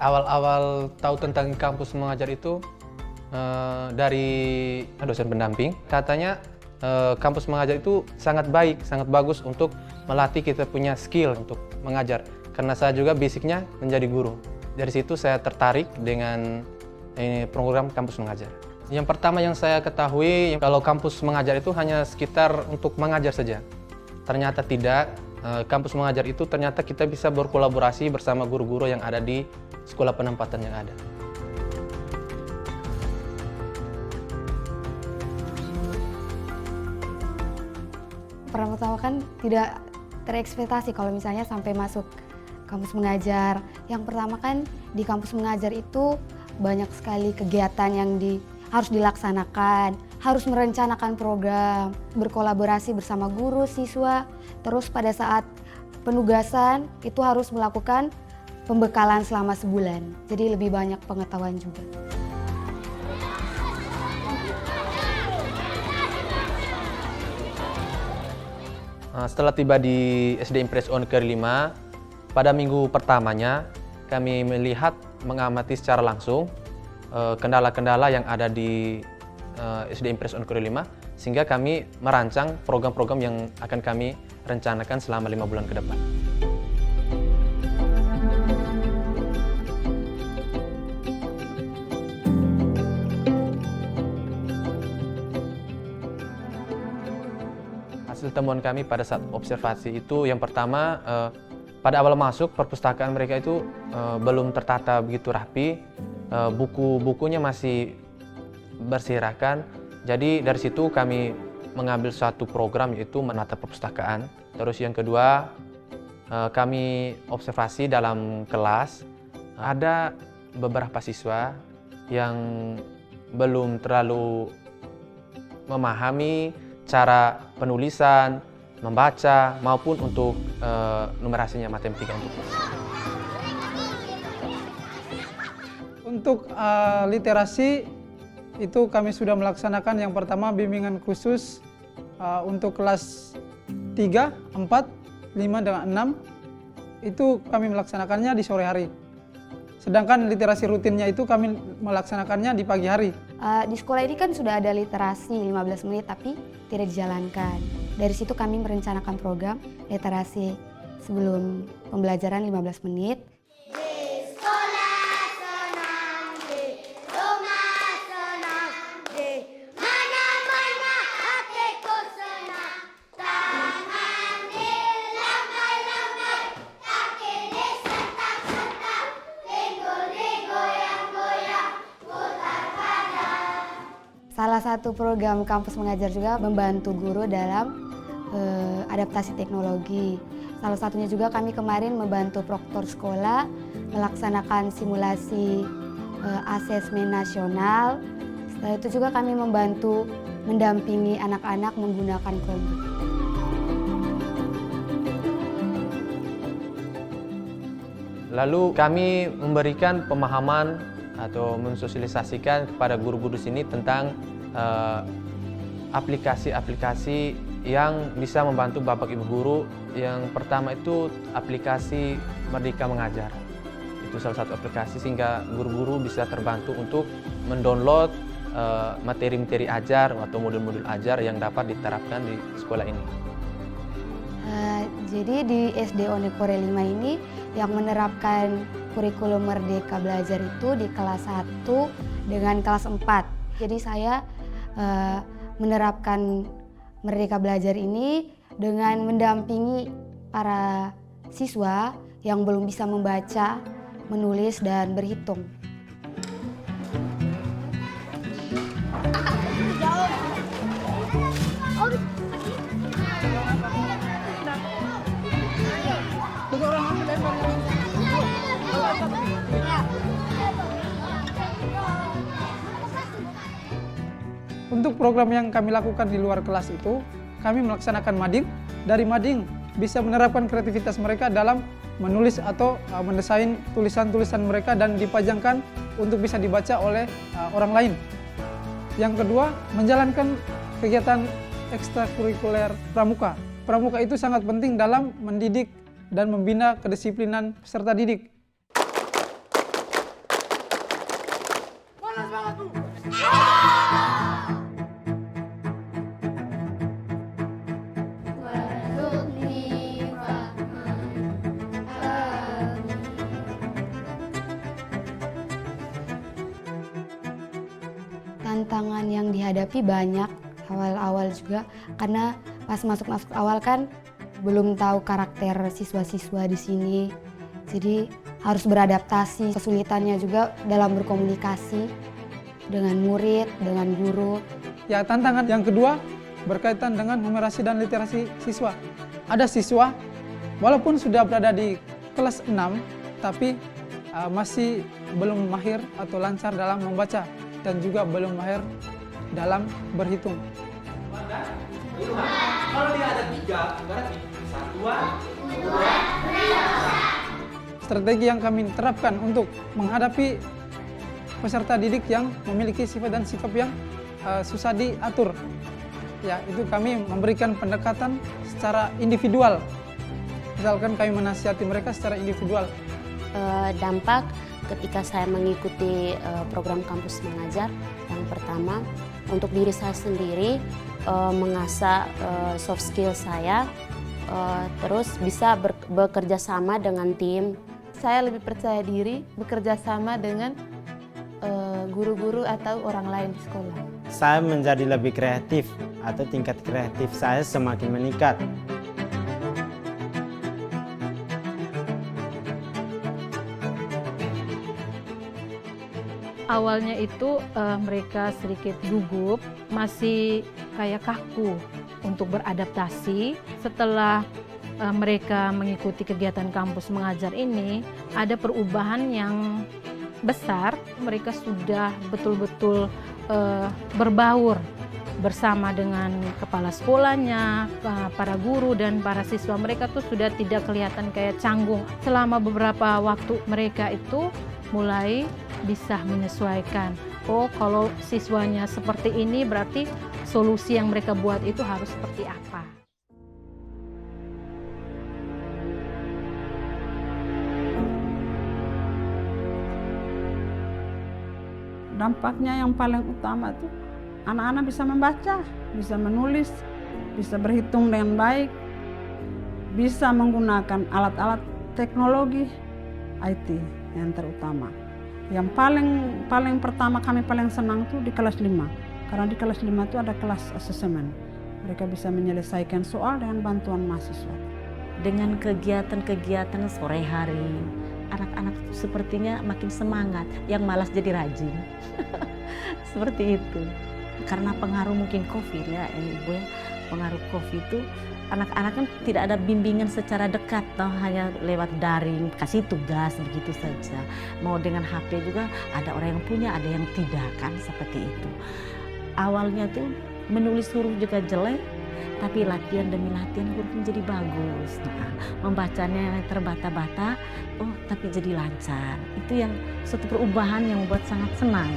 Awal-awal tahu tentang kampus mengajar itu dari dosen pendamping. Katanya kampus mengajar itu sangat baik, sangat bagus untuk melatih kita punya skill untuk mengajar. Karena saya juga basicnya menjadi guru. Dari situ saya tertarik dengan program kampus mengajar. Yang pertama yang saya ketahui, kalau kampus mengajar itu hanya sekitar untuk mengajar saja. Ternyata tidak. Kampus mengajar itu ternyata kita bisa berkolaborasi bersama guru-guru yang ada di sekolah penempatan yang ada. Pertama kan tidak terekspektasi kalau misalnya sampai masuk kampus mengajar. Yang pertama kan di kampus mengajar itu banyak sekali kegiatan yang harus dilaksanakan, harus merencanakan program, berkolaborasi bersama guru, siswa. Terus pada saat penugasan itu harus melakukan pembekalan selama sebulan. Jadi lebih banyak pengetahuan juga. Setelah tiba di SD Impres On ke-5, pada minggu pertamanya kami melihat, mengamati secara langsung kendala-kendala yang ada di SD Impres On ke-5, sehingga kami merancang program-program yang akan kami rencanakan selama 5 bulan ke depan. Hasil temuan kami pada saat observasi itu yang pertama, pada awal masuk perpustakaan mereka itu belum tertata begitu rapi, buku-bukunya masih berserakan. Jadi dari situ kami mengambil satu program yaitu menata perpustakaan. Terus yang kedua, kami observasi dalam kelas ada beberapa siswa yang belum terlalu memahami cara penulisan, membaca, maupun untuk numerasinya matematika untuk Untuk literasi itu kami sudah melaksanakan yang pertama bimbingan khusus untuk kelas 3, 4, 5, dan 6. Itu kami melaksanakannya di sore hari. Sedangkan literasi rutinnya itu kami melaksanakannya di pagi hari. Di sekolah ini kan sudah ada literasi 15 menit tapi tidak dijalankan. Dari situ kami merencanakan program literasi sebelum pembelajaran 15 menit. Salah satu program kampus mengajar juga membantu guru dalam adaptasi teknologi. Salah satunya juga kami kemarin membantu proktor sekolah melaksanakan simulasi asesmen nasional. Setelah itu juga kami membantu mendampingi anak-anak menggunakan Chromebook. Lalu kami memberikan pemahaman atau mensosialisasikan kepada guru-guru sini tentang aplikasi-aplikasi yang bisa membantu Bapak Ibu guru. Yang pertama itu aplikasi Merdeka Mengajar. Itu salah satu aplikasi sehingga guru-guru bisa terbantu untuk mendownload materi-materi ajar atau modul-modul ajar yang dapat diterapkan di sekolah ini. Jadi di SD Onekore 5 ini yang menerapkan kurikulum Merdeka Belajar itu di kelas 1 dengan kelas 4. Jadi saya menerapkan Merdeka Belajar ini dengan mendampingi para siswa yang belum bisa membaca, menulis, dan berhitung. Untuk program yang kami lakukan di luar kelas itu, kami melaksanakan mading. Dari mading bisa menerapkan kreativitas mereka dalam menulis atau mendesain tulisan-tulisan mereka dan dipajangkan untuk bisa dibaca oleh orang lain. Yang kedua, menjalankan kegiatan ekstrakurikuler pramuka. Pramuka itu sangat penting dalam mendidik dan membina kedisiplinan peserta didik. dihadapi banyak awal-awal juga, karena pas masuk-masuk awal kan belum tahu karakter siswa-siswa di sini. Jadi harus beradaptasi, kesulitannya juga dalam berkomunikasi dengan murid, dengan guru. Ya, tantangan yang kedua berkaitan dengan numerasi dan literasi siswa. Ada siswa walaupun sudah berada di kelas 6 tapi masih belum mahir atau lancar dalam membaca dan juga belum mahir dalam berhitung. Kalau dia ada 3, berarti 1, 2, 3. Strategi yang kami terapkan untuk menghadapi peserta didik yang memiliki sifat dan sikap yang susah diatur. Ya, itu kami memberikan pendekatan secara individual. Misalkan kami menasihati mereka secara individual. Dampak ketika saya mengikuti program kampus mengajar, yang pertama untuk diri saya sendiri, mengasah soft skill saya, terus bisa bekerja sama dengan tim. Saya lebih percaya diri bekerja sama dengan guru-guru atau orang lain di sekolah. Saya menjadi lebih kreatif atau tingkat kreatif saya semakin meningkat. Awalnya itu mereka sedikit gugup, masih kayak kaku untuk beradaptasi. Setelah mereka mengikuti kegiatan kampus mengajar ini, ada perubahan yang besar. Mereka sudah betul-betul berbaur bersama dengan kepala sekolahnya, para guru dan para siswa. Mereka tuh sudah tidak kelihatan kayak canggung. Selama beberapa waktu mereka itu mulai bisa menyesuaikan. Oh, kalau siswanya seperti ini berarti solusi yang mereka buat itu harus seperti apa. Dampaknya yang paling utama itu anak-anak bisa membaca, bisa menulis, bisa berhitung dengan baik, bisa menggunakan alat-alat teknologi IT yang terutama. Yang paling pertama kami paling senang tuh di kelas 5. Karena di kelas 5 itu ada kelas asesmen. Mereka bisa menyelesaikan soal dengan bantuan mahasiswa. Dengan kegiatan-kegiatan sore hari, anak-anak sepertinya makin semangat, yang malas jadi rajin. Seperti itu. Karena pengaruh mungkin COVID ya, Ibu ya, pengaruh COVID itu anak-anak kan tidak ada bimbingan secara dekat, toh hanya lewat daring, kasih tugas begitu saja. Mau dengan HP juga ada orang yang punya, ada yang tidak, kan seperti itu. Awalnya tuh menulis huruf juga jelek, tapi latihan demi latihan huruf menjadi bagus. Nah, membacanya terbata-bata, oh tapi jadi lancar. Itu yang suatu perubahan yang membuat sangat senang.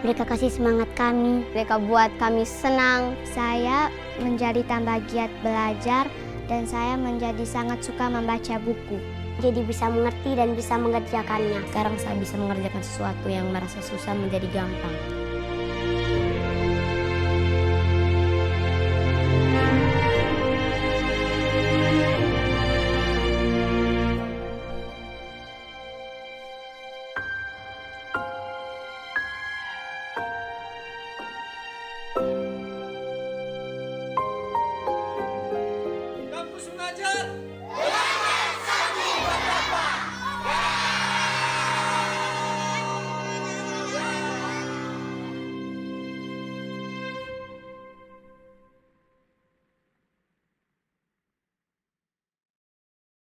Mereka kasih semangat kami, mereka buat kami senang. Saya menjadi tambah giat belajar dan saya menjadi sangat suka membaca buku. Jadi bisa mengerti dan bisa mengerjakannya. Sekarang saya bisa mengerjakan sesuatu yang merasa susah menjadi gampang.